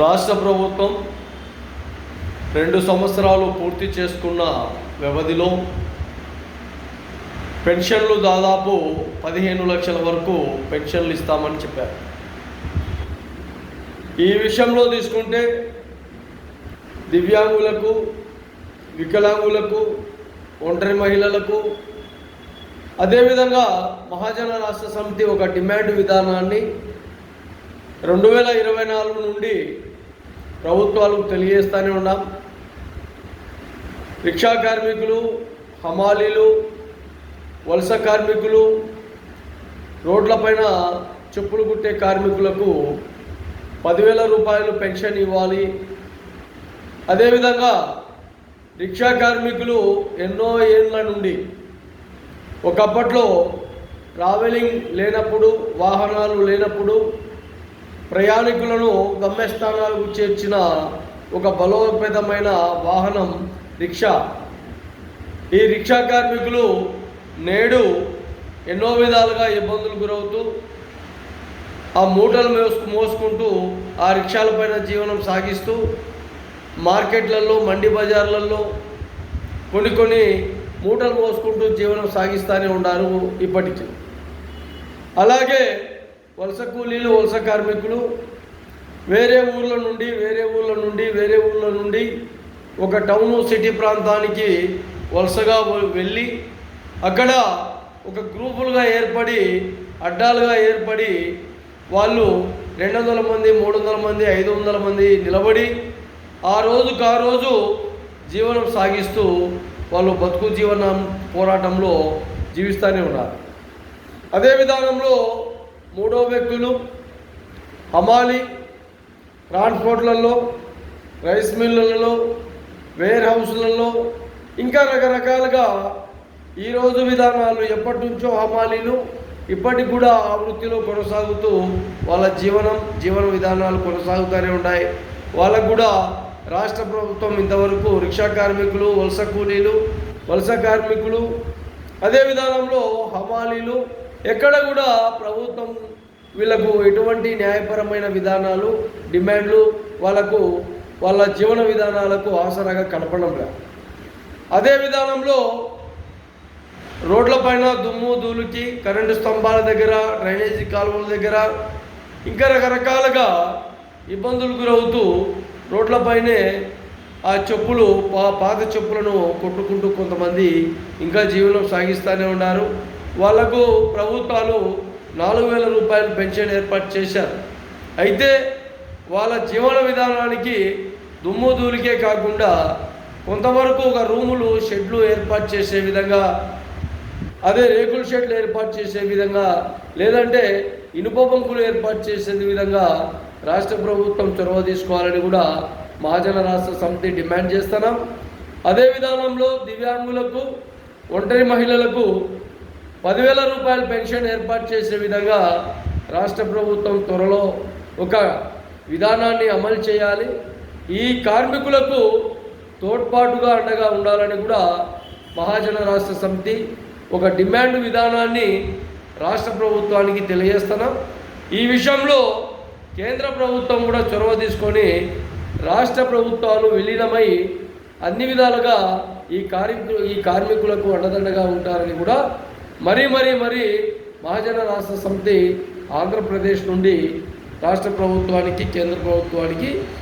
రాష్ట్ర ప్రభుత్వం 2 సంవత్సరాలు పూర్తి చేసుకున్న వ్యవధిలో పెన్షన్లు దాదాపు 15 లక్షల వరకు పెన్షన్లు ఇస్తామని చెప్పారు. ఈ విషయంలో తీసుకుంటే దివ్యాంగులకు, వికలాంగులకు, ఒంటరి మహిళలకు, అదేవిధంగా మహాజన రాష్ట్ర సమితి ఒక డిమాండ్ విధానాన్ని 2024 నుండి ప్రభుత్వాలకు తెలియజేస్తూనే ఉన్నాం. రిక్షా కార్మికులు, హమాలీలు, వలస కార్మికులు, రోడ్లపైన చెప్పులు కుట్టే కార్మికులకు 10,000 రూపాయలు పెన్షన్ ఇవ్వాలి. అదేవిధంగా రిక్షా కార్మికులు ఎన్నో ఏళ్ళ నుండి ఒకప్పట్లో ట్రావెలింగ్ లేనప్పుడు, వాహనాలు లేనప్పుడు ప్రయాణికులను గమ్యస్థానాలకు చేర్చిన ఒక బలోపేతమైన వాహనం రిక్షా. ఈ రిక్షా కార్మికులు నేడు ఎన్నో విధాలుగా ఇబ్బందులు గురవుతూ ఆ మూటలు మోసుకుంటూ ఆ రిక్షాలపైన జీవనం సాగిస్తూ మార్కెట్లలో, మండి బజార్లలో కొన్ని మూటలు మోసుకుంటూ జీవనం సాగిస్తూనే ఉన్నారు ఇప్పటికీ. అలాగే వలస కూలీలు, వలస కార్మికులు వేరే ఊళ్ళ నుండి ఒక టౌను, సిటీ ప్రాంతానికి వలసగా వెళ్ళి అక్కడ ఒక గ్రూపులుగా ఏర్పడి, అడ్డాలుగా ఏర్పడి వాళ్ళు 200 మంది, 300 మంది, 500 మంది నిలబడి ఆ రోజు జీవనం సాగిస్తూ వాళ్ళు బతుకు జీవనం పోరాటంలో జీవిస్తూనే ఉన్నారు. అదే విధానంలో మూడో వ్యక్తులు హమాలి, ట్రాన్స్పోర్ట్లలో, రైస్ మిల్లులలో, వేర్ హౌస్లలో ఇంకా రకరకాలుగా ఈరోజు విధానాలు ఎప్పటి నుంచో హమాలీలు ఇప్పటికి కూడా ఆ వృత్తిలో కొనసాగుతూ వాళ్ళ జీవన విధానాలు కొనసాగుతూనే ఉన్నాయి. వాళ్ళకు కూడా రాష్ట్ర ప్రభుత్వం ఇంతవరకు రిక్షా కార్మికులు, వలస కూలీలు, వలస కార్మికులు, అదే విధానంలో హమాలీలు ఎక్కడ కూడా ప్రభుత్వం వీళ్ళకు ఎటువంటి న్యాయపరమైన విధానాలు, డిమాండ్లు వాళ్ళ జీవన విధానాలకు ఆసరాగా కనపడడం లేదు. అదే విధానంలో రోడ్లపైన దుమ్ము ధూళికి, కరెంటు స్తంభాల దగ్గర, డ్రైనేజీ కాలువల దగ్గర ఇంకా రకరకాలుగా ఇబ్బందులు గురవుతూ రోడ్లపైనే ఆ చెప్పులు, పాత చెప్పులను కొట్టుకుంటూ కొంతమంది ఇంకా జీవనం సాగిస్తూనే ఉన్నారు. వాళ్లకు ప్రభుత్వాలు 4,000 రూపాయలు పెన్షన్ ఏర్పాటు చేశారు. అయితే వాళ్ళ జీవన విధానానికి దుమ్ము ధూళికే కాకుండా కొంతవరకు ఒక రూములు, షెడ్లు ఏర్పాటు చేసే విధంగా, అదే రేకుల షెడ్లు ఏర్పాటు చేసే విధంగా, లేదంటే ఇనుప బంకులు ఏర్పాటు చేసే విధంగా రాష్ట్ర ప్రభుత్వం చొరవ తీసుకోవాలని కూడా మహాజన రాష్ట్ర సమితి డిమాండ్ చేస్తున్నాం. అదే విధానంలో దివ్యాంగులకు, ఒంటరి మహిళలకు 10,000 రూపాయల పెన్షన్ ఏర్పాటు చేసే విధంగా రాష్ట్ర ప్రభుత్వం త్వరలో ఒక విధానాన్ని అమలు చేయాలి. ఈ కార్మికులకు తోడ్పాటుగా అండగా ఉండాలని కూడా మహాజన రాష్ట్ర సమితి ఒక డిమాండ్ విధానాన్ని రాష్ట్ర ప్రభుత్వానికి తెలియజేస్తున్నాం. ఈ విషయంలో కేంద్ర ప్రభుత్వం కూడా చొరవ తీసుకొని రాష్ట్ర ప్రభుత్వాలు విలీనమై అన్ని విధాలుగా ఈ కార్మికులకు అండదండగా ఉంటారని కూడా మరీ మహాజన రాష్ట్ర సమితి ఆంధ్రప్రదేశ్ నుండి రాష్ట్ర ప్రభుత్వానికి, కేంద్ర ప్రభుత్వానికి